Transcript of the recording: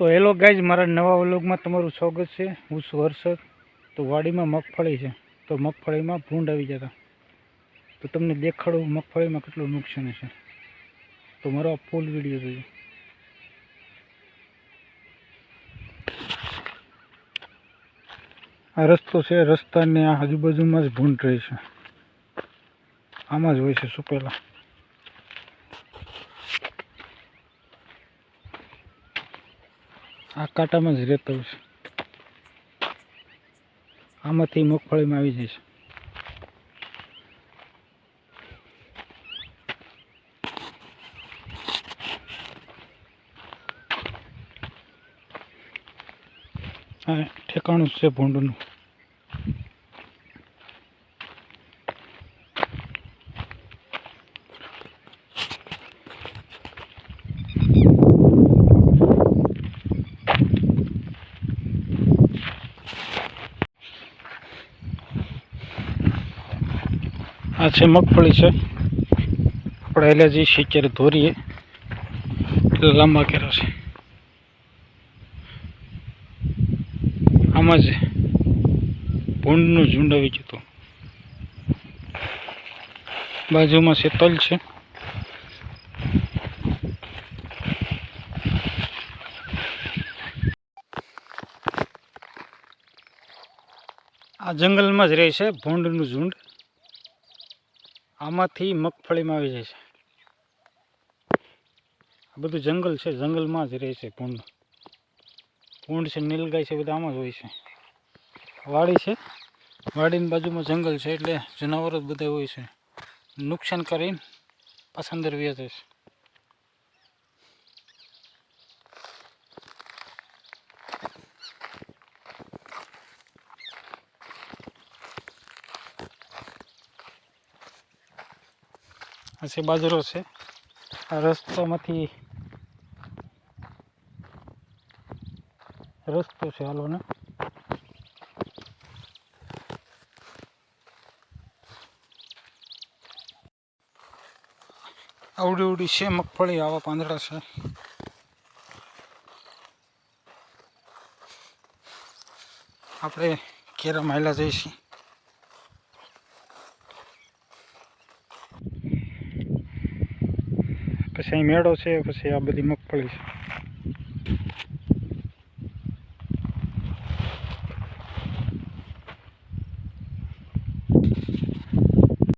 તો hello guys, મારા નવા વ્લોગમાં તમારું સ્વાગત છે। હું છું હર્ષદ। તો વાડીમાં મગફળી છે, તો મગફળીમાં ભૂંડ આવી જતા, તો તમને દેખાડું મગફળીમાં કેટલું નુકસાન છે। તો મારો ફૂલ વિડીયો જોજો। આ રસ્તો છે, રસ્તાની આ આજુબાજુમાં જ ભૂંડ રહે છે, આમાં જ હોય છે સુપેલા। આ કાંટામાં જ રહેતા હોય છે, આમાંથી મગફળીમાં આવી જાય છે। આ ઠેકાણું છે ભૂંડનું। આ છે મગફળી છે, આપણે એટલે જે શીચર ધોરીએ એટલે લાંબા કર્યા છે, આમાં જ ભૂંડનું ઝુંડ આવી ગયું હતું। બાજુમાં છે તલ છે, આ જંગલમાં જ રહે છે ભૂંડનું ઝુંડ, આમાંથી મગફળીમાં આવી જાય છે। આ બધું જંગલ છે, જંગલમાં જ રહે છે ભૂંડ। ભૂંડ છે, નીલગાય છે, બધા આમાં જ હોય છે। વાડી છે, વાડીની બાજુમાં જંગલ છે, એટલે જનાવરો જ બધા હોય છે, નુકસાન કરીને પાછા અંદર વ્યા જાય છે। આ છે બાજરો છે, આ રસ્તામાંથી રસ્તો છે હાલોને। આવડી આવડી છે મગફળી, આવા પાંદડા છે। આપણે કેરા માયલા જઈશું। પછી અહીં મેળો છે, પછી આ બધી મગફળી છે।